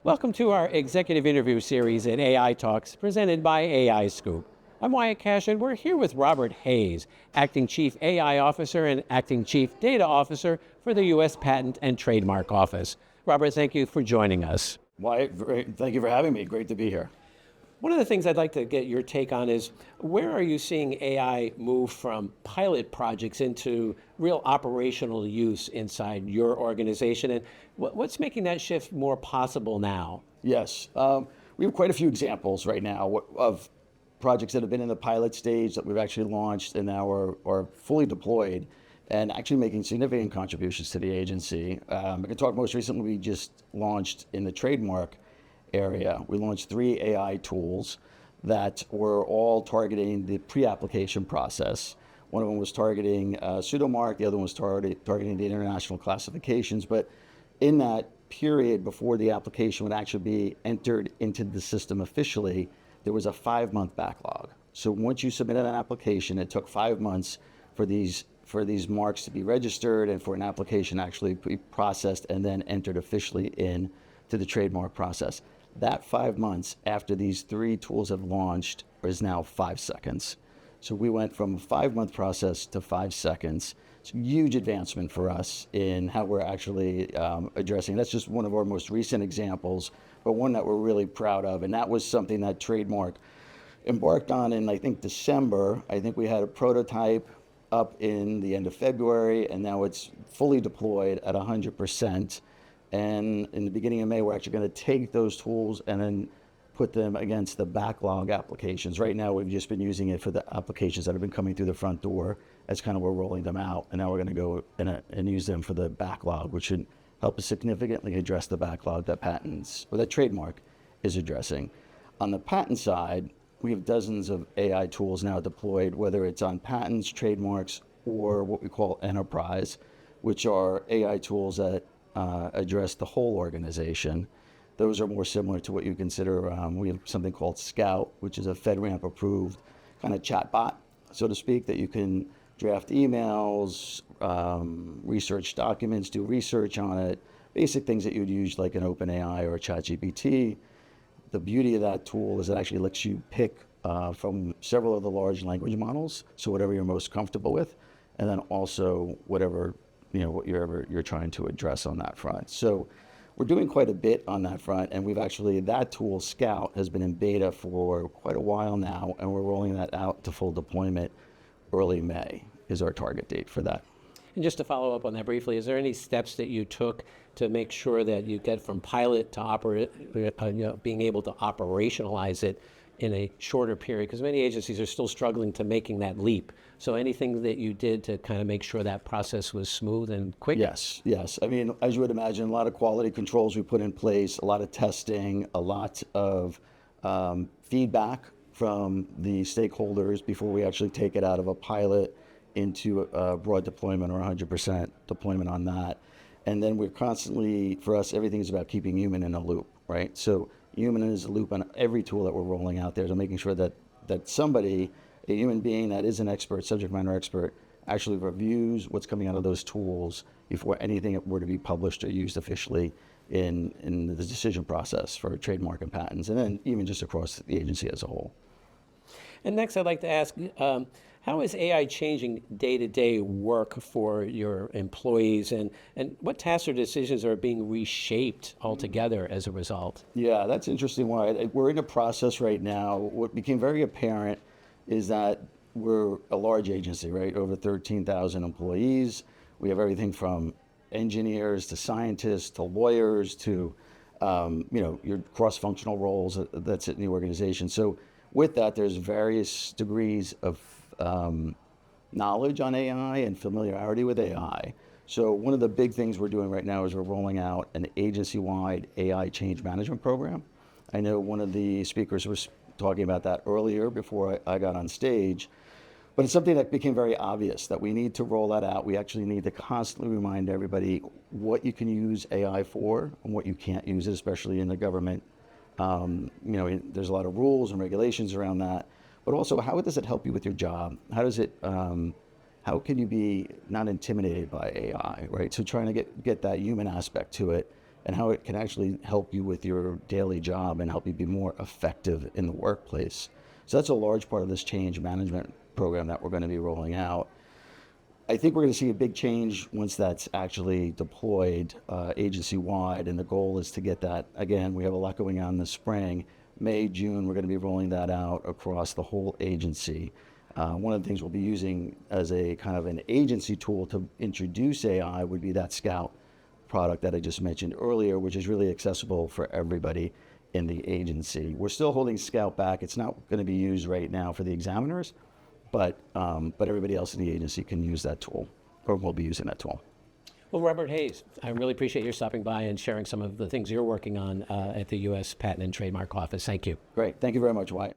Welcome to our executive interview series at AITalks, presented by AI Scoop. I'm Wyatt Cash, and we're here with Robert Hayes, Acting Chief AI Officer and Acting Chief Data Officer for the U.S. Patent and Trademark Office. Robert, thank you for joining us. Wyatt, thank you for having me. Great to be here. One of the things I'd like to get your take on is, where are you seeing AI move from pilot projects into real operational use inside your organization, and what's making that shift more possible now? Yes, we have quite a few examples right now of projects that have been in the pilot stage that we've actually launched and now are fully deployed and actually making significant contributions to the agency. I can talk most recently, we just launched in the trademark area. We launched 3 AI tools that were all targeting the pre-application process. One of them was targeting pseudomark, the other one was targeting the international classifications. But in that period before the application would actually be entered into the system officially, there was a 5-month backlog. So once you submitted an application, it took 5 months for these marks to be registered and for an application actually be processed and then entered officially in to the trademark process. That 5 months after these 3 tools have launched is now 5 seconds. So we went from a 5-month process to 5 seconds. It's a huge advancement for us in how we're actually addressing. That's just one of our most recent examples, but one that we're really proud of. And that was something that Trademark embarked on in, I think, December. I think we had a prototype up in the end of February, and now it's fully deployed at 100%. And in the beginning of May, we're actually going to take those tools and then put them against the backlog applications. Right now, we've just been using it for the applications that have been coming through the front door. That's kind of we're rolling them out. And now we're going to go and use them for the backlog, which should help us significantly address the backlog that that trademark is addressing. On the patent side, we have dozens of AI tools now deployed, whether it's on patents, trademarks, or what we call enterprise, which are AI tools that address the whole organization. Those are more similar to what you consider, we have something called Scout, which is a FedRAMP-approved kind of chatbot, so to speak, that you can draft emails, research documents, do research on it, basic things that you'd use like an OpenAI or a ChatGPT. The beauty of that tool is it actually lets you pick from several of the large language models, so whatever you're most comfortable with, and then also whatever what you're trying to address on that front. So we're doing quite a bit on that front, and that tool, Scout, has been in beta for quite a while now, and we're rolling that out to full deployment early May is our target date for that. And just to follow up on that briefly, is there any steps that you took to make sure that you get from pilot to being able to operationalize it in a shorter period? Because many agencies are still struggling to making that leap. So anything that you did to kind of make sure that process was smooth and quick? Yes. I mean, as you would imagine, a lot of quality controls we put in place, a lot of testing, a lot of feedback from the stakeholders before we actually take it out of a pilot into a broad deployment or 100% deployment on that. And then we're constantly, for us, everything is about keeping human in a loop, right? So human is a loop on every tool that we're rolling out there, so making sure that somebody, a human being that is an expert, subject matter expert, actually reviews what's coming out of those tools before anything were to be published or used officially in the decision process for trademark and patents, and then even just across the agency as a whole. And next, I'd like to ask, how is AI changing day-to-day work for your employees, and what tasks or decisions are being reshaped altogether as a result? Yeah, that's interesting. Why we're in a process right now. What became very apparent is that we're a large agency, right? Over 13,000 employees. We have everything from engineers to scientists to lawyers to your cross-functional roles that sit in the organization. So with that, there's various degrees of knowledge on AI and familiarity with AI. So one of the big things we're doing right now is we're rolling out an agency-wide AI change management program. I know one of the speakers was talking about that earlier before I got on stage, but it's something that became very obvious that we need to roll that out. We actually need to constantly remind everybody what you can use AI for and what you can't use it, especially in the government. There's a lot of rules and regulations around that. But also, how does it help you with your job? How can you be not intimidated by AI, right? So trying to get that human aspect to it and how it can actually help you with your daily job and help you be more effective in the workplace. So that's a large part of this change management program that we're going to be rolling out. I think we're going to see a big change once that's actually deployed agency-wide, and the goal is to get that. Again, we have a lot going on this spring. May, June, we're going to be rolling that out across the whole agency. One of the things we'll be using as a kind of an agency tool to introduce AI would be that Scout product that I just mentioned earlier, which is really accessible for everybody in the agency. We're still holding Scout back. It's not going to be used right now for the examiners, but everybody else in the agency can use that tool, or will be using that tool. Well, Robert Hayes, I really appreciate your stopping by and sharing some of the things you're working on at the U.S. Patent and Trademark Office. Thank you. Great. Thank you very much, Wyatt.